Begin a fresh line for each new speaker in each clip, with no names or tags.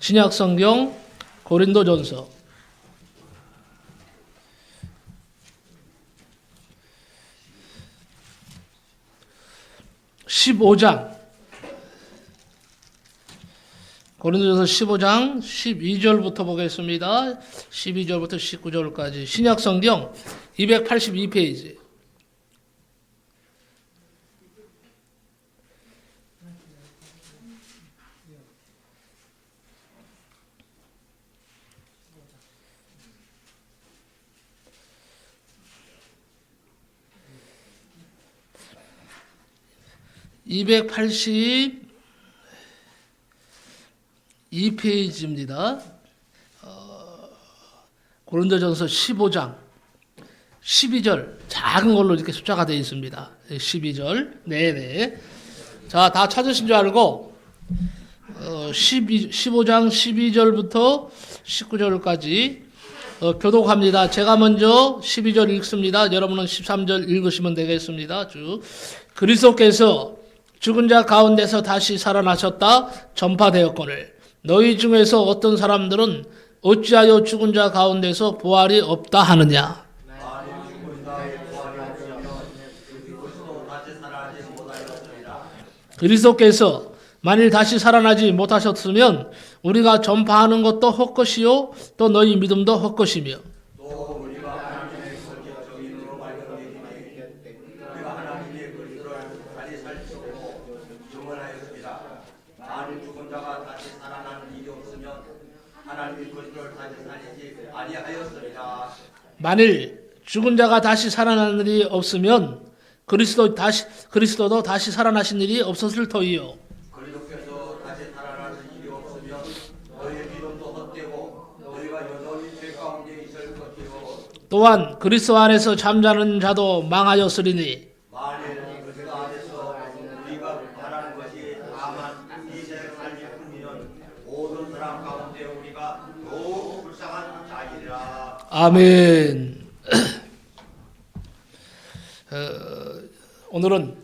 신약 성경 고린도전서 15장 고린도전서 15장 12절부터 보겠습니다. 12절부터 19절까지 신약 성경 282페이지. (282페이지입니다) 고린도전서 15장 12절 작은 걸로 이렇게 숫자가 되어 있습니다. 12절. 네네. 자, 다 찾으신 줄 알고 15장 12절부터 19절까지 교독합니다. 제가 먼저 12절 읽습니다. 여러분은 13절 읽으시면 되겠습니다. 쭉. 그리스도께서 죽은 자 가운데서 다시 살아나셨다 전파되었거늘 너희 중에서 어떤 사람들은 어찌하여 죽은 자 가운데서 부활이 없다 하느냐. 그리스도께서 만일 다시 살아나지 못하셨으면 우리가 전파하는 것도 헛것이요 또 너희 믿음도 헛것이며 만일 죽은 자가 다시 살아나는 일이 없으면 그리스도도 다시 살아나신 일이 없었을 터이요.
그리스도께서 다시 살아나는 일이 없으면 너희의 믿음도 헛되고 너희가 여전히 죄 가운데 있을 것이요. 또한
그리스도 안에서 잠자는 자도 망하였으리니
만일 그리스도 안에서 우리가 바라는 것이 다만 이 세상 삶일 뿐이면 모든 사람 가운데 우리가 더욱 불쌍한 자이라.
아멘. 오늘은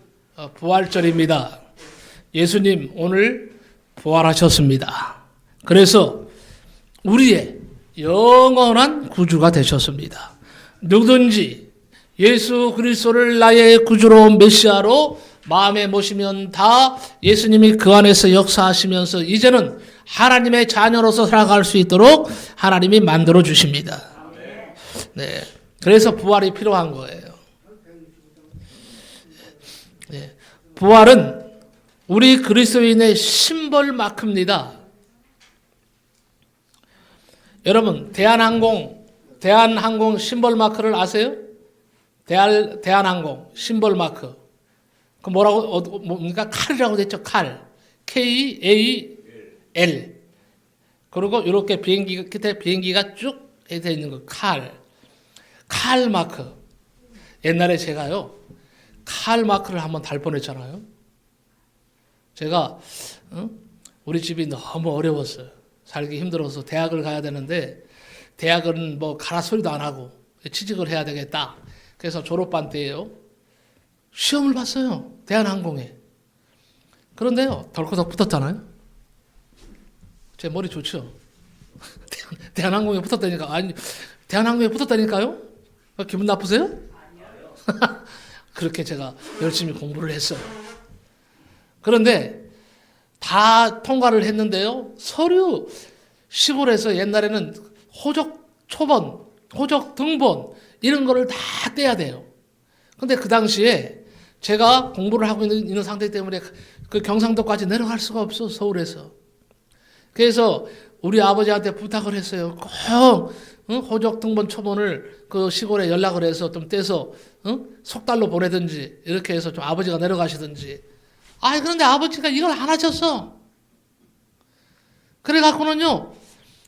부활절입니다. 예수님 오늘 부활하셨습니다. 그래서 우리의 영원한 구주가 되셨습니다. 누구든지 예수 그리스도를 나의 구주로 메시아로 마음에 모시면 다 예수님이 그 안에서 역사하시면서 이제는 하나님의 자녀로서 살아갈 수 있도록 하나님이 만들어 주십니다. 네, 그래서 부활이 필요한 거예요. 네, 부활은 우리 그리스도인의 심벌 마크입니다. 여러분 대한항공 심벌 마크를 아세요? 대한항공 심벌 마크. 그 뭡니까? 칼이라고 됐죠. 칼. KAL. 그리고 이렇게 비행기 끝에 비행기가 쭉 되어 있는 거 칼. 칼 마크. 옛날에 제가요. 칼 마크를 한번 달 뻔했잖아요. 제가 우리 집이 너무 어려웠어요. 살기 힘들어서 대학을 가야 되는데 대학은 뭐 가라 소리도 안 하고 취직을 해야 되겠다. 그래서 졸업반 때예요. 시험을 봤어요. 대한항공에. 그런데요. 덜커덕 붙었잖아요. 제 머리 좋죠. 대한항공에 붙었다니까. 아니 대한항공에 붙었다니까요. 기분 나쁘세요? 아니요. 그렇게 제가 열심히 공부를 했어요. 그런데 다 통과를 했는데요. 서류 시골에서 옛날에는 호적 초본, 호적 등본 이런 거를 다 떼야 돼요. 근데 그 당시에 제가 공부를 하고 있는 상태 때문에 그 경상도까지 내려갈 수가 없어, 서울에서. 그래서 우리 아버지한테 부탁을 했어요. 꼭 호적 등본 초본을 그 시골에 연락을 해서 좀 떼서 속달로 보내든지 이렇게 해서 좀 아버지가 내려가시든지. 그런데 아버지가 이걸 안 하셨어. 그래갖고는요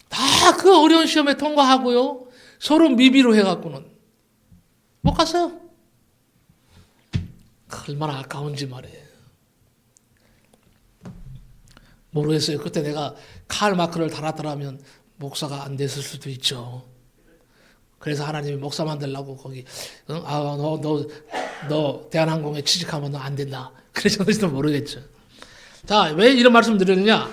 다 그 어려운 시험에 통과하고요 서로 미비로 해갖고는 못 갔어요. 얼마나 아까운지 말이에요. 모르겠어요. 그때 내가 칼 마크를 달았더라면 목사가 안 됐을 수도 있죠. 그래서 하나님이 목사 만들려고 거기 너 대한항공에 취직하면 너 안 된다. 그러셨는지도 모르겠죠. 자, 왜 이런 말씀 드리느냐?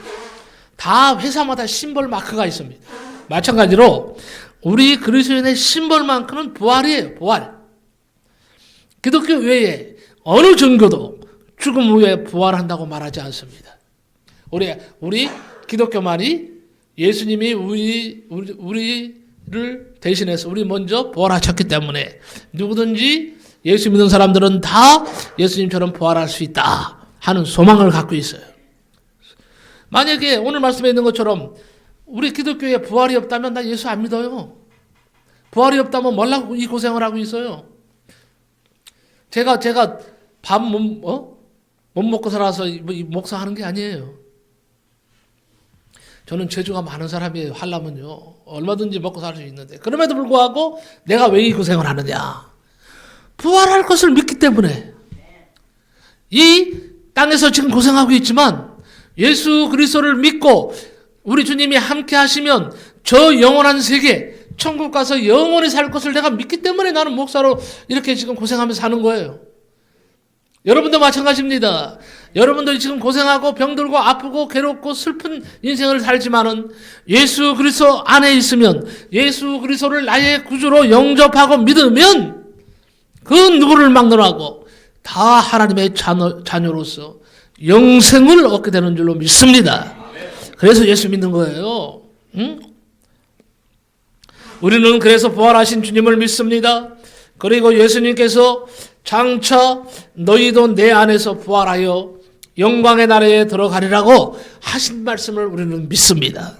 다 회사마다 심벌 마크가 있습니다. 마찬가지로 우리 그리스도인의 심벌 마크는 부활이에요. 부활. 기독교 외에 어느 종교도 죽음 후에 부활한다고 말하지 않습니다. 우리 기독교만이 예수님이 우리를 대신해서 우리 먼저 부활하셨기 때문에 누구든지 예수 믿는 사람들은 다 예수님처럼 부활할 수 있다 하는 소망을 갖고 있어요. 만약에 오늘 말씀에 있는 것처럼 우리 기독교에 부활이 없다면 나 예수 안 믿어요. 부활이 없다면 뭐라고 이 고생을 하고 있어요. 제가 밥 못 먹고 살아서 목사하는 게 아니에요. 저는 재주가 많은 사람이에요. 하려면요. 얼마든지 먹고 살 수 있는데. 그럼에도 불구하고 내가 왜 이 고생을 하느냐. 부활할 것을 믿기 때문에. 이 땅에서 지금 고생하고 있지만 예수 그리스도를 믿고 우리 주님이 함께 하시면 저 영원한 세계, 천국 가서 영원히 살 것을 내가 믿기 때문에 나는 목사로 이렇게 지금 고생하면서 사는 거예요. 여러분도 마찬가지입니다. 여러분들이 지금 고생하고 병들고 아프고 괴롭고 슬픈 인생을 살지만은 예수 그리스도 안에 있으면 예수 그리스도를 나의 구주로 영접하고 믿으면 그 누구를 막론하고 다 하나님의 자녀로서 영생을 얻게 되는 줄로 믿습니다. 그래서 예수 믿는 거예요. 응? 우리는 그래서 부활하신 주님을 믿습니다. 그리고 예수님께서 장차 너희도 내 안에서 부활하여 영광의 나라에 들어가리라고 하신 말씀을 우리는 믿습니다.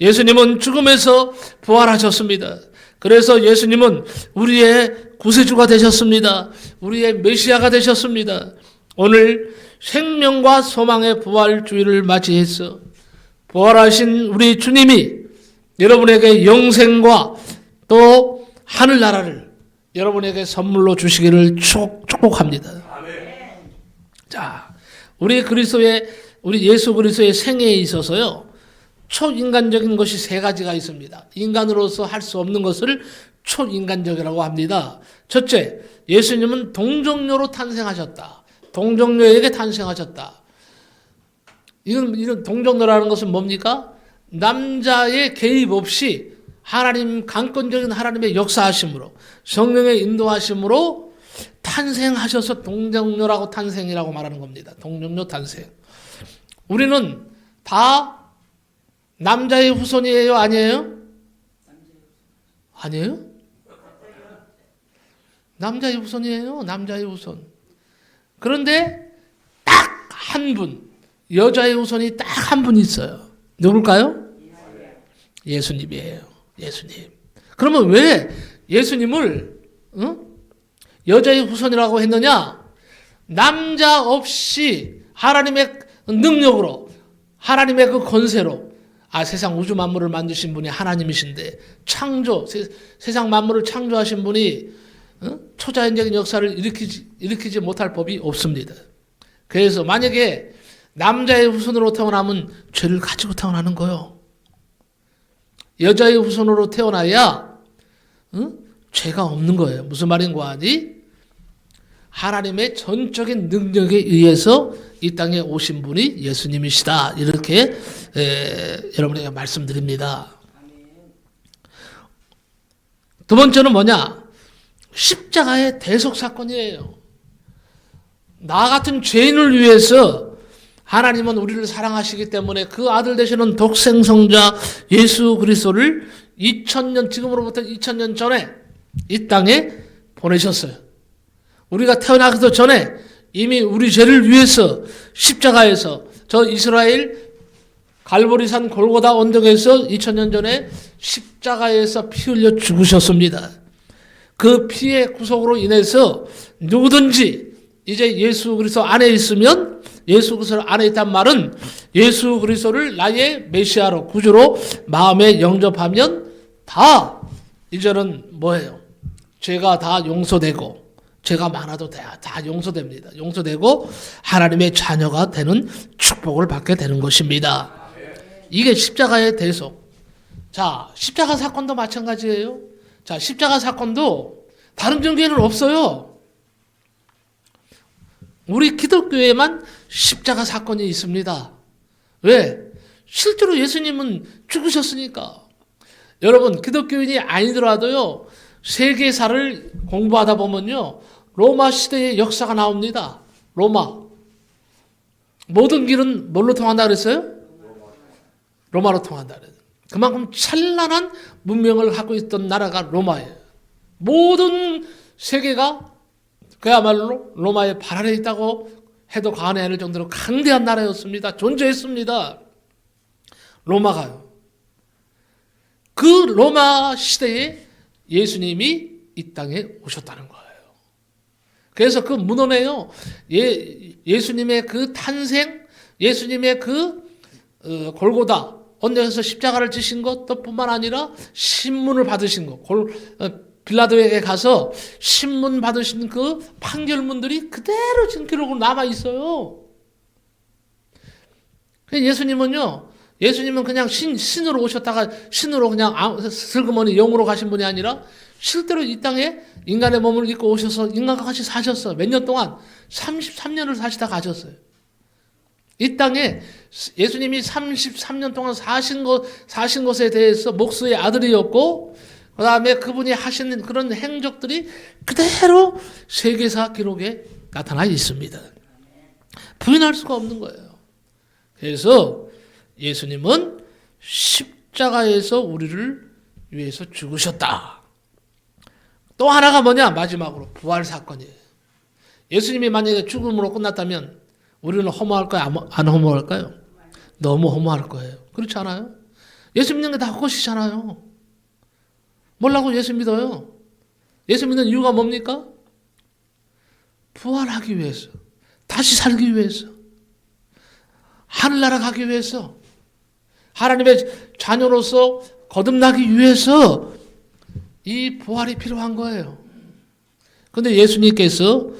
예수님은 죽음에서 부활하셨습니다. 그래서 예수님은 우리의 구세주가 되셨습니다. 우리의 메시아가 되셨습니다. 오늘 생명과 소망의 부활주의를 맞이해서 부활하신 우리 주님이 여러분에게 영생과 또 하늘나라를 여러분에게 선물로 주시기를 축복합니다. 자, 우리 예수 그리스도의 생애에 있어서요, 초인간적인 것이 세 가지가 있습니다. 인간으로서 할 수 없는 것을 초인간적이라고 합니다. 첫째, 예수님은 동정녀로 탄생하셨다. 동정녀에게 탄생하셨다. 이런 동정녀라는 것은 뭡니까? 남자의 개입 없이 하나님, 강권적인 하나님의 역사하심으로, 성령의 인도하심으로 탄생하셔서 동정녀라고 탄생이라고 말하는 겁니다. 동정녀 탄생. 우리는 다 남자의 후손이에요? 아니에요? 아니에요? 남자의 후손이에요. 남자의 후손. 그런데 딱 한 분, 여자의 후손이 딱 한 분 있어요. 누굴까요? 예수님이에요. 예수님. 그러면 왜 예수님을 여자의 후손이라고 했느냐? 남자 없이 하나님의 능력으로, 하나님의 그 권세로, 세상 우주 만물을 만드신 분이 하나님이신데, 세상 만물을 창조하신 분이 초자연적인 역사를 일으키지 못할 법이 없습니다. 그래서 만약에 남자의 후손으로 태어나면 죄를 가지고 태어나는 거예요. 여자의 후손으로 태어나야 죄가 없는 거예요. 무슨 말인가 하니? 하나님의 전적인 능력에 의해서 이 땅에 오신 분이 예수님이시다. 이렇게 여러분에게 말씀드립니다. 두 번째는 뭐냐? 십자가의 대속 사건이에요. 나 같은 죄인을 위해서 하나님은 우리를 사랑하시기 때문에 그 아들 되시는 독생성자 예수 그리스도를 2000년, 지금으로부터 2000년 전에 이 땅에 보내셨어요. 우리가 태어나기도 전에 이미 우리 죄를 위해서 십자가에서 저 이스라엘 갈보리산 골고다 언덕에서 2000년 전에 십자가에서 피 흘려 죽으셨습니다. 그 피의 구속으로 인해서 누구든지 이제 예수 그리스도 안에 있으면, 예수 그리스도 안에 있단 말은 예수 그리스도를 나의 메시아로, 구주로 마음에 영접하면 다 이제는 뭐예요? 죄가 다 용서되고, 죄가 많아도 다 용서됩니다. 용서되고 하나님의 자녀가 되는 축복을 받게 되는 것입니다. 이게 십자가의 대속. 자, 십자가 사건도 마찬가지예요. 자, 십자가 사건도 다른 종교에는 없어요. 우리 기독교에만 십자가 사건이 있습니다. 왜? 실제로 예수님은 죽으셨으니까. 여러분, 기독교인이 아니더라도요, 세계사를 공부하다 보면요, 로마 시대의 역사가 나옵니다. 로마. 모든 길은 뭘로 통한다 그랬어요? 로마로 통한다 그랬어요. 그만큼 찬란한 문명을 갖고 있던 나라가 로마예요. 모든 세계가 그야말로 로마의 발 아래 있다고 해도 과언이 아닐 정도로 강대한 나라였습니다. 존재했습니다. 로마가요. 그 로마 시대에 예수님이 이 땅에 오셨다는 거예요. 그래서 그 문헌에요, 예수님의 그 탄생, 예수님의 그 골고다 언덕에서 십자가를 지신 것뿐만 아니라 신문을 받으신 것, 빌라도에게 가서 신문 받으신 그 판결문들이 그대로 지금 기록으로 남아 있어요. 예수님은 그냥 신으로 오셨다가 신으로 그냥 슬그머니 영으로 가신 분이 아니라 실제로 이 땅에 인간의 몸을 입고 오셔서 인간과 같이 사셨어요. 몇 년 동안 33년을 사시다 가셨어요. 이 땅에 예수님이 33년 동안 사신 것에 대해서 목수의 아들이었고, 그 다음에 그분이 하시는 그런 행적들이 그대로 세계사 기록에 나타나 있습니다. 부인할 수가 없는 거예요. 그래서 예수님은 십자가에서 우리를 위해서 죽으셨다. 또 하나가 뭐냐? 마지막으로 부활 사건이에요. 예수님이 만약에 죽음으로 끝났다면 우리는 허무할까요? 안 허무할까요? 너무 허무할 거예요. 그렇지 않아요? 예수 믿는 게 다 헛것이잖아요. 뭐라고 예수 믿어요? 예수 믿는 이유가 뭡니까? 부활하기 위해서, 다시 살기 위해서, 하늘나라 가기 위해서, 하나님의 자녀로서 거듭나기 위해서 이 부활이 필요한 거예요. 그런데 예수님께서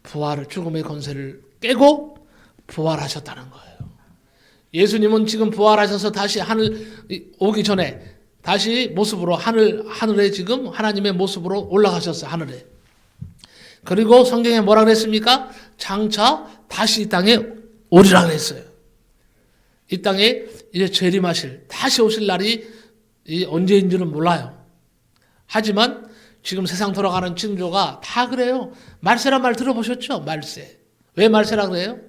부활을, 죽음의 권세를 깨고 부활하셨다는 거예요. 예수님은 지금 부활하셔서 다시 하늘 오기 전에 다시 모습으로 하늘에 지금 하나님의 모습으로 올라가셨어요. 하늘에. 그리고 성경에 뭐라 그랬습니까? 장차 다시 이 땅에 오리라 그랬어요. 이 땅에 이제 재림하실, 다시 오실 날이 언제인지는 몰라요. 하지만 지금 세상 돌아가는 징조가 다 그래요. 말세란 말 들어보셨죠? 말세. 왜 말세라 그래요?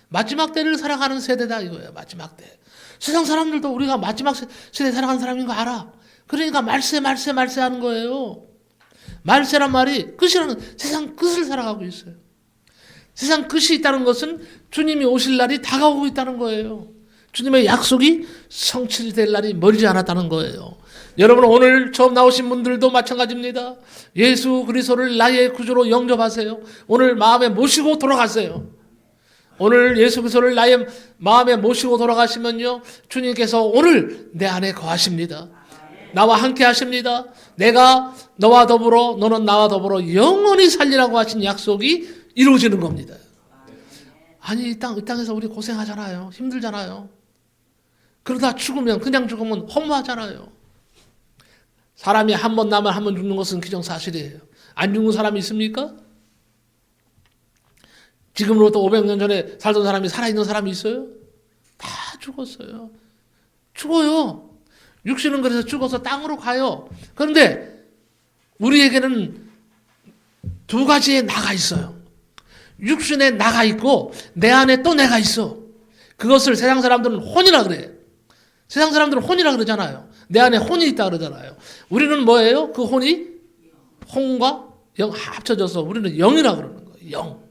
마지막 때를 살아가는 세대다 이거예요. 마지막 때. 세상 사람들도 우리가 마지막 세대 살아가는 사람인 거 알아. 그러니까 말세 하는 거예요. 말세란 말이 끝이라는, 세상 끝을 살아가고 있어요. 세상 끝이 있다는 것은 주님이 오실 날이 다가오고 있다는 거예요. 주님의 약속이 성취될 날이 멀지 않았다는 거예요. 여러분, 오늘 처음 나오신 분들도 마찬가지입니다. 예수 그리스도를 나의 구주로 영접하세요. 오늘 마음에 모시고 돌아가세요. 오늘 예수 그리스도를 나의 마음에 모시고 돌아가시면요, 주님께서 오늘 내 안에 거하십니다. 나와 함께 하십니다. 내가 너와 더불어, 너는 나와 더불어 영원히 살리라고 하신 약속이 이루어지는 겁니다. 아니, 이 땅에서 우리 고생하잖아요. 힘들잖아요. 그러다 그냥 죽으면 허무하잖아요. 사람이 한 번 나면 한 번 죽는 것은 기정사실이에요. 안 죽는 사람이 있습니까? 지금으로부터 500년 전에 살던 사람이 살아있는 사람이 있어요? 다 죽었어요. 죽어요. 육신은 그래서 죽어서 땅으로 가요. 그런데 우리에게는 두 가지의 나가 있어요. 육신에 나가 있고 내 안에 또 내가 있어. 그것을 세상 사람들은 혼이라 그래. 세상 사람들은 혼이라 그러잖아요. 내 안에 혼이 있다 그러잖아요. 우리는 뭐예요? 그 혼이 혼과 영 합쳐져서 우리는 영이라 그러는 거예요. 영.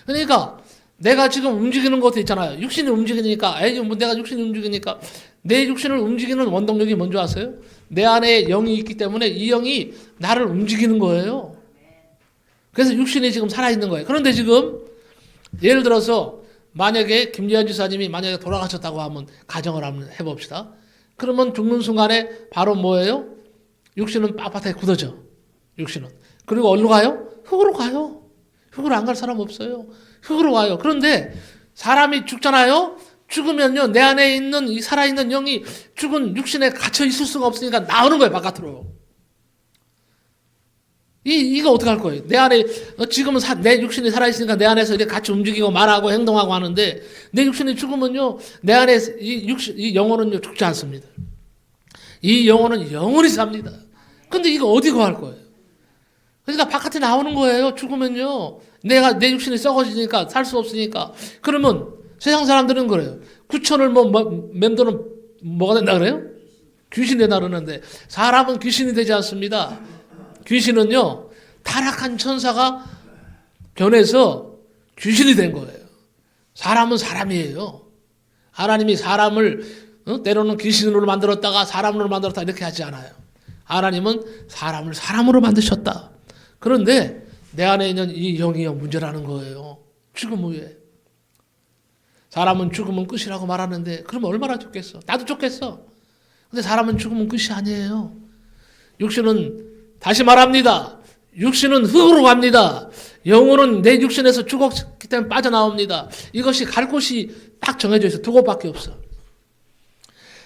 그러니까 내가 지금 움직이는 것도 있잖아요. 육신이 움직이니까, 내가 육신이 움직이니까 내 육신을 움직이는 원동력이 뭔지 아세요? 내 안에 영이 있기 때문에 이 영이 나를 움직이는 거예요. 그래서 육신이 지금 살아있는 거예요. 그런데 지금 예를 들어서 만약에 김재현 지사님이 만약에 돌아가셨다고 하면 가정을 한번 해봅시다. 그러면 죽는 순간에 바로 뭐예요? 육신은 빳빳하게 굳어져. 육신은. 그리고 어디로 가요? 흙으로 가요. 흙으로 안 갈 사람 없어요. 흙으로 가요. 그런데 사람이 죽잖아요. 죽으면요, 내 안에 있는 이 살아있는 영이 죽은 육신에 갇혀 있을 수가 없으니까 나오는 거예요, 바깥으로. 이거 어떻게 할 거예요? 내 안에 지금은 내 육신이 살아있으니까 내 안에서 이렇게 같이 움직이고 말하고 행동하고 하는데 내 육신이 죽으면요 내 안에 이 영혼은요 죽지 않습니다. 이 영혼은 영원히 삽니다. 근데 이거 어디 구할 거예요? 그러니까 바깥에 나오는 거예요. 죽으면요 내 육신이 썩어지니까 살 수 없으니까. 그러면 세상 사람들은 그래요. 구천을 맴도는 뭐가 된다 그래요? 귀신이 된다 그러는데 사람은 귀신이 되지 않습니다. 귀신은요 타락한 천사가 변해서 귀신이 된 거예요. 사람은 사람이에요. 하나님이 사람을 때로는 귀신으로 만들었다가 사람으로 만들었다 이렇게 하지 않아요. 하나님은 사람을 사람으로 만드셨다. 그런데 내 안에 있는 이 영이 문제라는 거예요. 죽음 후에. 사람은 죽으면 끝이라고 말하는데 그러면 얼마나 좋겠어. 나도 좋겠어. 근데 사람은 죽으면 끝이 아니에요. 육신은 다시 말합니다. 육신은 흙으로 갑니다. 영혼은 내 육신에서 죽었기 때문에 빠져나옵니다. 이것이 갈 곳이 딱 정해져 있어. 두 곳밖에 없어.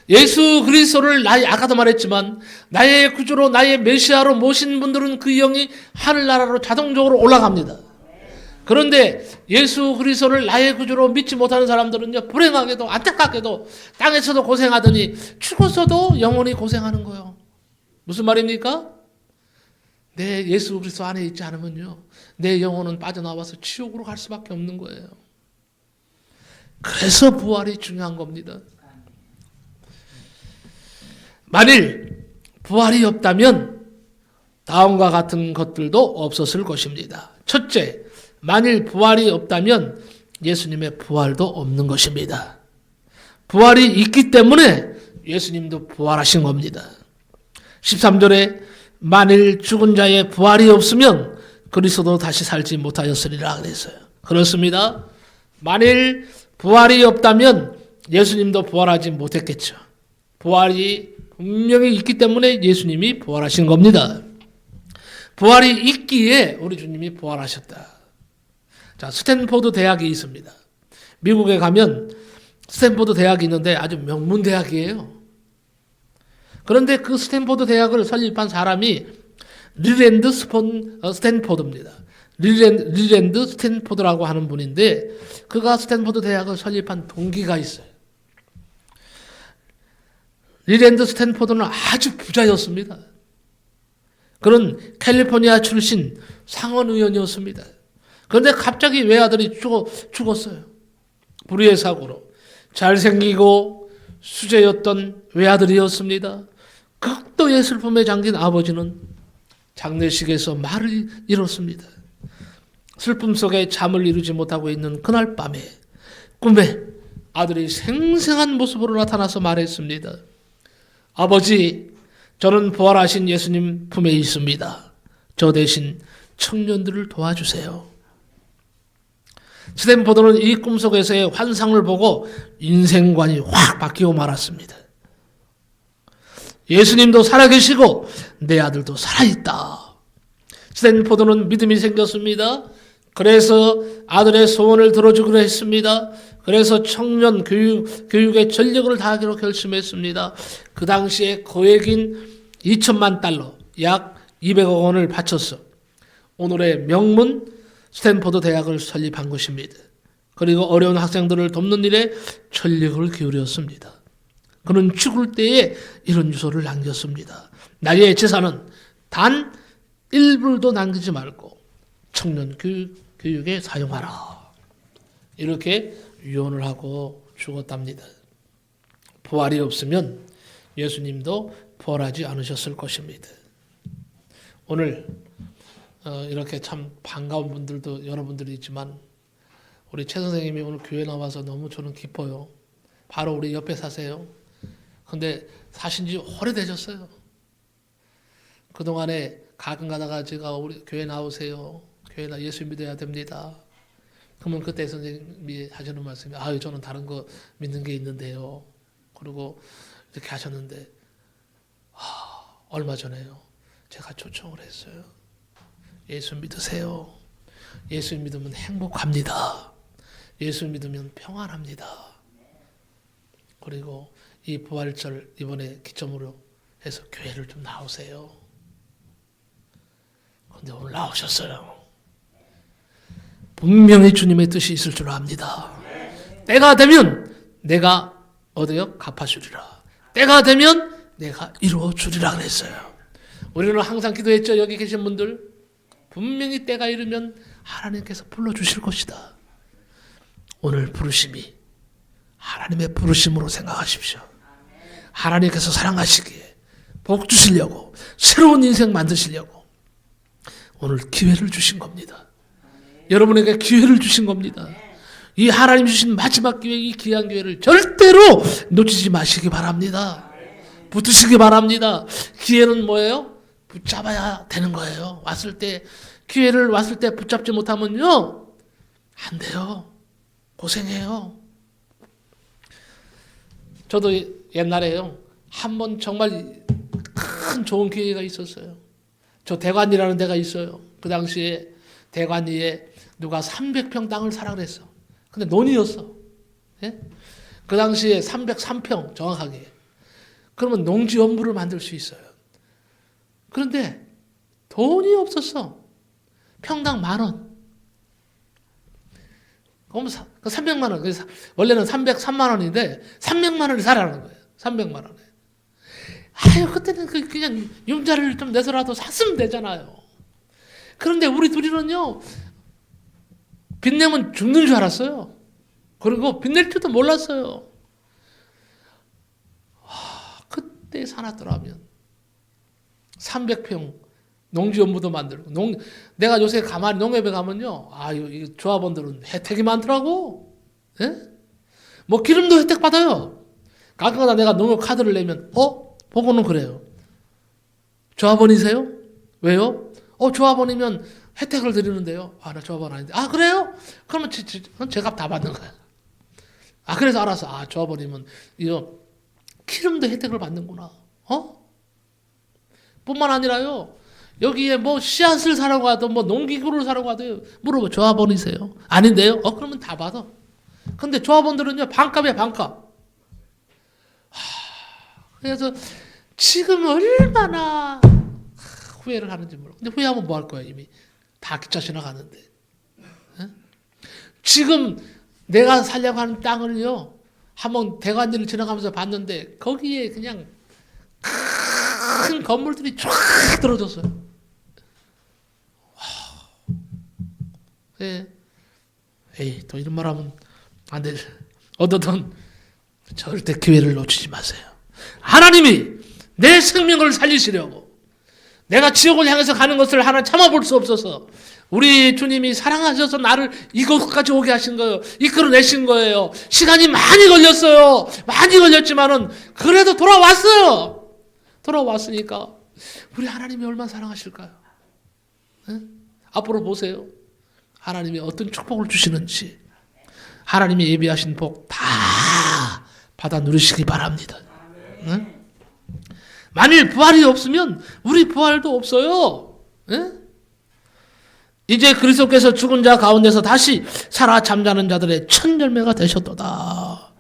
예수 그리스도를 아까도 말했지만 나의 구주로 나의 메시아로 모신 분들은 그 영이 하늘나라로 자동적으로 올라갑니다. 그런데 예수 그리스도를 나의 구주로 믿지 못하는 사람들은요 불행하게도 안타깝게도 땅에서도 고생하더니 죽어서도 영원히 고생하는 거예요. 무슨 말입니까? 내 예수 그리스도 안에 있지 않으면요 내 영혼은 빠져나와서 지옥으로 갈 수밖에 없는 거예요. 그래서 부활이 중요한 겁니다. 만일 부활이 없다면 다음과 같은 것들도 없었을 것입니다. 첫째, 만일 부활이 없다면 예수님의 부활도 없는 것입니다. 부활이 있기 때문에 예수님도 부활하신 겁니다. 13절에 만일 죽은 자의 부활이 없으면 그리스도도 다시 살지 못하였으리라 그랬어요. 그렇습니다. 만일 부활이 없다면 예수님도 부활하지 못했겠죠. 부활이 분명히 있기 때문에 예수님이 부활하신 겁니다. 부활이 있기에 우리 주님이 부활하셨다. 자, 스탠포드 대학이 있습니다. 미국에 가면 스탠포드 대학이 있는데 아주 명문 대학이에요. 그런데 그 스탠포드 대학을 설립한 사람이 리랜드 스탠포드입니다. 리랜드 스탠포드라고 하는 분인데 그가 스탠포드 대학을 설립한 동기가 있어요. 리랜드 스탠포드는 아주 부자였습니다. 그는 캘리포니아 출신 상원 의원이었습니다. 그런데 갑자기 외아들이 죽었어요. 불의의 사고로. 잘생기고 수제였던 외아들이었습니다. 극도의 슬픔에 잠긴 아버지는 장례식에서 말을 잃었습니다. 슬픔 속에 잠을 이루지 못하고 있는 그날 밤에 꿈에 아들이 생생한 모습으로 나타나서 말했습니다. 아버지, 저는 부활하신 예수님 품에 있습니다. 저 대신 청년들을 도와주세요. 스탠포드는 이 꿈속에서의 환상을 보고 인생관이 확 바뀌고 말았습니다. 예수님도 살아계시고 내 아들도 살아있다. 스탠포드는 믿음이 생겼습니다. 그래서 아들의 소원을 들어주기로 했습니다. 그래서 청년 교육에 전력을 다하기로 결심했습니다. 그 당시에 거액인 2천만 달러, 약 200억 원을 바쳐서 오늘의 명문 스탠포드 대학을 설립한 것입니다. 그리고 어려운 학생들을 돕는 일에 전력을 기울였습니다. 그는 죽을 때에 이런 유서를 남겼습니다. 나의 재산은 단 1불도 남기지 말고 청년 교육에 사용하라. 이렇게 유언을 하고 죽었답니다. 부활이 없으면 예수님도 부활하지 않으셨을 것입니다. 오늘 이렇게 참 반가운 분들도 여러분들이 있지만 우리 최 선생님이 오늘 교회 나와서 너무 저는 기뻐요. 바로 우리 옆에 사세요. 근데 사신 지 오래되셨어요. 그동안에 가끔 가다가 제가 우리 교회 나오세요. 교회 나 예수 믿어야 됩니다. 그러면 그때 선생님이 하시는 말씀이 저는 다른 거 믿는 게 있는데요. 그리고 이렇게 하셨는데 얼마 전에요. 제가 초청을 했어요. 예수 믿으세요. 예수 믿으면 행복합니다. 예수 믿으면 평안합니다. 그리고 이 부활절 이번에 기점으로 해서 교회를 좀 나오세요. 근데 오늘 나오셨어요. 분명히 주님의 뜻이 있을 줄 압니다. 때가 되면 내가 어디요? 갚아주리라. 때가 되면 내가 이루어주리라 그랬어요. 우리는 항상 기도했죠. 여기 계신 분들 분명히 때가 이르면 하나님께서 불러주실 것이다. 오늘 부르심이 하나님의 부르심으로 생각하십시오. 하나님께서 사랑하시기에 복 주시려고 새로운 인생 만드시려고 오늘 기회를 주신 겁니다. 여러분에게 기회를 주신 겁니다. 이 하나님 주신 마지막 기회, 이 귀한 기회를 절대로 놓치지 마시기 바랍니다. 붙으시기 바랍니다. 기회는 뭐예요? 붙잡아야 되는 거예요. 기회를 왔을 때 붙잡지 못하면요, 안 돼요. 고생해요. 저도 옛날에요, 한 번 정말 큰 좋은 기회가 있었어요. 저 대관리라는 데가 있어요. 그 당시에 대관리에 누가 300평 땅을 사라 그랬어. 근데 논이었어. 예? 그 당시에 303평 정확하게. 그러면 농지 연부를 만들 수 있어요. 그런데 돈이 없었어. 평당 10,000원. 그럼 300만 원. 원래는 303만 원인데 300만 원을 사라는 거예요. 300만 원에. 아유, 그때는 그냥 융자를 좀 내서라도 샀으면 되잖아요. 그런데 우리 둘이는요, 빚내면 죽는 줄 알았어요. 그리고 빚낼 줄도 몰랐어요. 그때 사놨더라면 300평 농지연부도 만들고 내가 요새 가만히 농협에 가면요, 이 조합원들은 혜택이 많더라고. 예? 뭐 기름도 혜택 받아요. 가끔가다 내가 농협 카드를 내면 보고는 그래요. 조합원이세요? 왜요? 조합원이면 혜택을 드리는데요. 나 조합원 아닌데. 그래요? 그러면 제값 다 받는 거야. 그래서 알았어. 조합원이면 이거 기름도 혜택을 받는구나. 뿐만 아니라요, 여기에 뭐 씨앗을 사라고 하든 뭐 농기구를 사라고 하든 물어봐. 조합원이세요? 아닌데요? 그러면 다 받아. 근데 조합원들은요, 반값이야, 반값. 그래서 지금 얼마나 후회를 하는지 몰라. 근데 후회하면 뭐 할 거야? 이미 다 기차 지나가는데. 지금 내가 살려고 하는 땅을요, 한번 대관리를 지나가면서 봤는데 거기에 그냥 큰 건물들이 쫙 들어졌어요. 예. 또 이런 말 하면 안 되지. 어떠든 절대 기회를 놓치지 마세요. 하나님이 내 생명을 살리시려고 내가 지옥을 향해서 가는 것을 하나 참아볼 수 없어서 우리 주님이 사랑하셔서 나를 이곳까지 오게 하신 거예요. 이끌어내신 거예요. 시간이 많이 걸렸어요. 많이 걸렸지만은 그래도 돌아왔어요. 돌아왔으니까 우리 하나님이 얼마나 사랑하실까요? 네? 앞으로 보세요. 하나님이 어떤 축복을 주시는지 하나님이 예비하신 복 다 받아 누리시기 바랍니다. 네? 만일 부활이 없으면 우리 부활도 없어요. 네? 이제 그리스도께서 죽은 자 가운데서 다시 살아 잠자는 자들의 첫 열매가 되셨도다.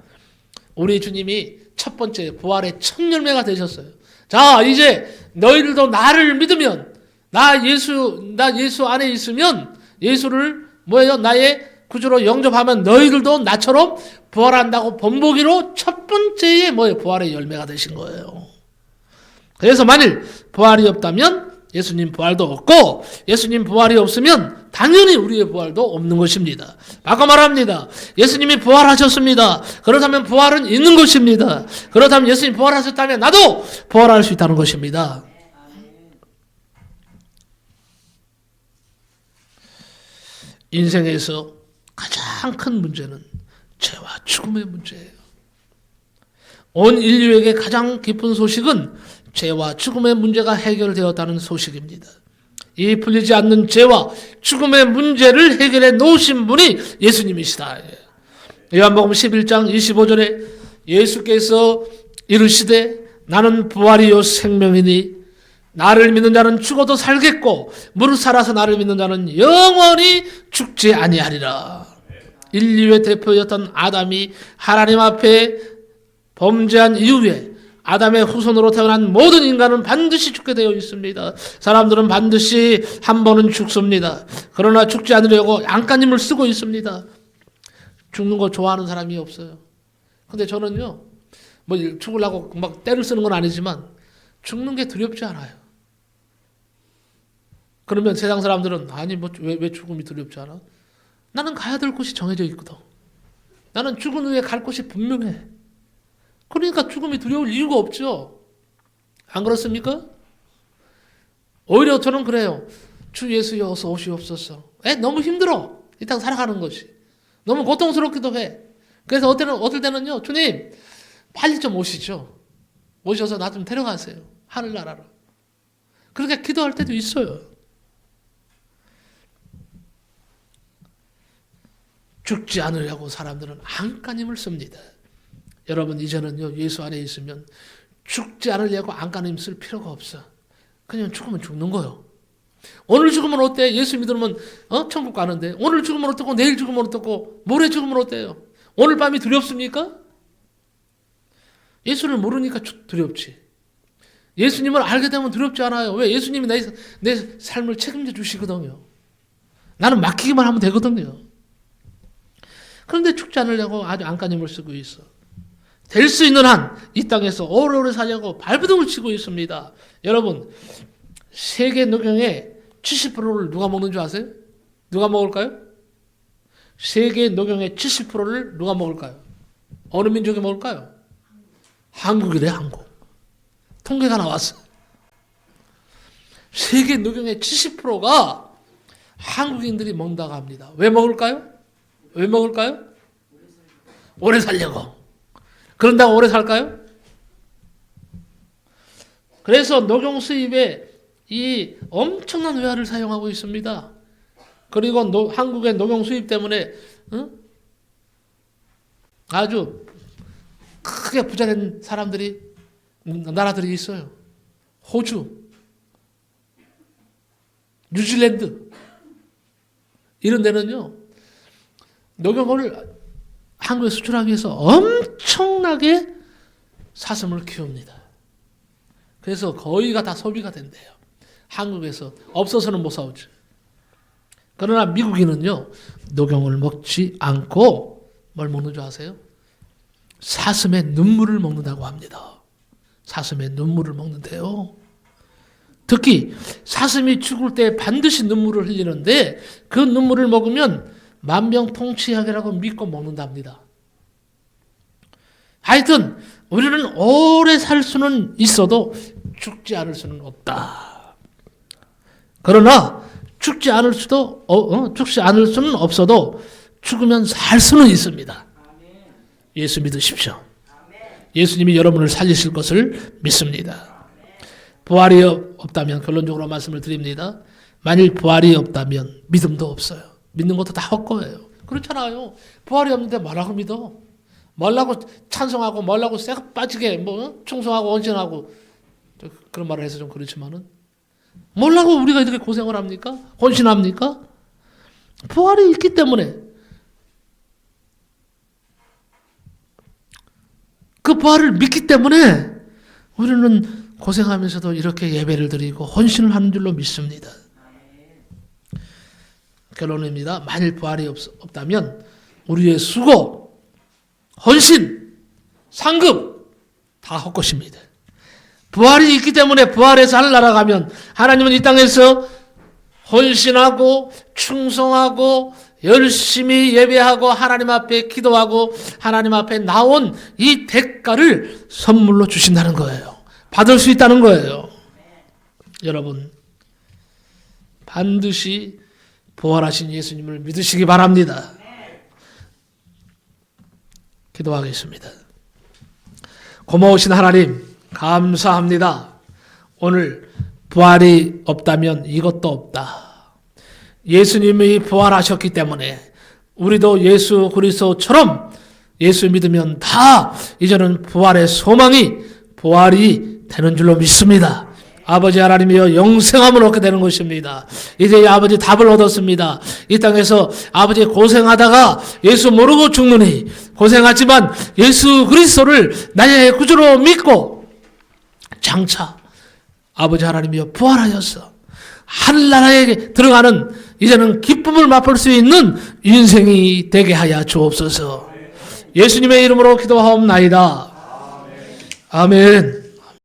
우리 주님이 첫 번째 부활의 첫 열매가 되셨어요. 자, 이제 너희들도 나를 믿으면 나 예수 안에 있으면 예수를 뭐예요? 나의 구주로 영접하면 너희들도 나처럼 부활한다고 본보기로 첫 번째의 뭐예요? 부활의 열매가 되신 거예요. 그래서 만일 부활이 없다면 예수님 부활도 없고 예수님 부활이 없으면 당연히 우리의 부활도 없는 것입니다. 바꿔 말합니다. 예수님이 부활하셨습니다. 그렇다면 부활은 있는 것입니다. 그렇다면 예수님 부활하셨다면 나도 부활할 수 있다는 것입니다. 인생에서 가장 큰 문제는 죄와 죽음의 문제예요. 온 인류에게 가장 기쁜 소식은 죄와 죽음의 문제가 해결되었다는 소식입니다. 이 풀리지 않는 죄와 죽음의 문제를 해결해 놓으신 분이 예수님이시다. 요한복음 11장 25절에 예수께서 이르시되 나는 부활이요 생명이니 나를 믿는 자는 죽어도 살겠고 무릇 살아서 나를 믿는 자는 영원히 죽지 아니하리라. 인류의 대표였던 아담이 하나님 앞에 범죄한 이후에 아담의 후손으로 태어난 모든 인간은 반드시 죽게 되어 있습니다. 사람들은 반드시 한 번은 죽습니다. 그러나 죽지 않으려고 안간힘을 쓰고 있습니다. 죽는 거 좋아하는 사람이 없어요. 근데 저는요, 뭐 죽으려고 막 때를 쓰는 건 아니지만 죽는 게 두렵지 않아요. 그러면 세상 사람들은 아니 뭐 왜 죽음이 두렵지 않아? 나는 가야 될 곳이 정해져 있거든. 나는 죽은 후에 갈 곳이 분명해. 그러니까 죽음이 두려울 이유가 없죠. 안 그렇습니까? 오히려 저는 그래요. 주 예수여 어서 오시옵소서. 너무 힘들어. 이 땅 살아가는 것이. 너무 고통스럽기도 해. 그래서 어떨 때는요. 주님 빨리 좀 오시죠. 오셔서 나 좀 데려가세요. 하늘나라로. 그렇게 기도할 때도 있어요. 죽지 않으려고 사람들은 안간힘을 씁니다. 여러분 이제는요 예수 안에 있으면 죽지 않으려고 안간힘 쓸 필요가 없어. 그냥 죽으면 죽는 거요. 오늘 죽으면 어때? 예수 믿으면 천국 가는데 오늘 죽으면 어떻고 내일 죽으면 어떻고 모레 죽으면 어때요? 오늘 밤이 두렵습니까? 예수를 모르니까 두렵지. 예수님을 알게 되면 두렵지 않아요. 왜? 예수님이 내 삶을 책임져 주시거든요. 나는 맡기기만 하면 되거든요. 그런데 죽지 않으려고 아주 안간힘을 쓰고 있어. 될 수 있는 한 이 땅에서 오래오래 살려고 발버둥을 치고 있습니다. 여러분 세계 노경의 70%를 누가 먹는 줄 아세요? 누가 먹을까요? 세계 노경의 70%를 누가 먹을까요? 어느 민족이 먹을까요? 한국이래. 한국. 통계가 나왔어. 세계 노경의 70%가 한국인들이 먹는다고 합니다. 왜 먹을까요? 왜 먹을까요? 오래 살려고. 그런다고 오래 살까요? 그래서 녹용 수입에 이 엄청난 외화를 사용하고 있습니다. 그리고 한국의 녹용 수입 때문에 아주 크게 부자 된 나라들이 있어요. 호주, 뉴질랜드 이런 데는요. 녹용을 한국에 수출하기 위해서 엄청나게 사슴을 키웁니다. 그래서 거의가 다 소비가 된대요. 한국에서 없어서는 못 사오죠. 그러나 미국인은요. 녹용을 먹지 않고 뭘 먹는 줄 아세요? 사슴의 눈물을 먹는다고 합니다. 사슴의 눈물을 먹는데요. 특히 사슴이 죽을 때 반드시 눈물을 흘리는데 그 눈물을 먹으면 만병통치약이라고 믿고 먹는답니다. 하여튼 우리는 오래 살 수는 있어도 죽지 않을 수는 없다. 그러나 죽지 않을 수는 없어도 죽으면 살 수는 있습니다. 예수 믿으십시오. 예수님이 여러분을 살리실 것을 믿습니다. 부활이 없다면 결론적으로 말씀을 드립니다. 만일 부활이 없다면 믿음도 없어요. 믿는 것도 다 헛거예요. 그렇잖아요. 부활이 없는데 뭐라고 믿어? 뭐라고 찬송하고 뭐라고 쇠가 빠지게 충성하고 헌신하고 그런 말을 해서 좀 그렇지만은 뭐라고 우리가 이렇게 고생을 합니까? 헌신합니까? 부활이 있기 때문에 그 부활을 믿기 때문에 우리는 고생하면서도 이렇게 예배를 드리고 헌신을 하는 줄로 믿습니다. 결론입니다. 만일 부활이 없다면 우리의 수고, 헌신, 상급 다 헛것입니다. 부활이 있기 때문에 부활해서 하늘나라 가면 하나님은 이 땅에서 헌신하고 충성하고 열심히 예배하고 하나님 앞에 기도하고 하나님 앞에 나온 이 대가를 선물로 주신다는 거예요. 받을 수 있다는 거예요. 여러분 반드시 부활하신 예수님을 믿으시기 바랍니다. 기도하겠습니다. 고마우신 하나님 감사합니다. 오늘 부활이 없다면 이것도 없다. 예수님이 부활하셨기 때문에 우리도 예수 그리스도처럼 예수 믿으면 다 이제는 부활의 소망이 부활이 되는 줄로 믿습니다. 아버지 하나님이여 영생함을 얻게 되는 것입니다. 이제 아버지 답을 얻었습니다. 이 땅에서 아버지 고생하다가 예수 모르고 죽느니 고생하지만 예수 그리스도를 나의 구주로 믿고 장차 아버지 하나님이여 부활하여서 하늘나라에 들어가는 이제는 기쁨을 맛볼 수 있는 인생이 되게 하여 주옵소서. 예수님의 이름으로 기도하옵나이다. 아멘.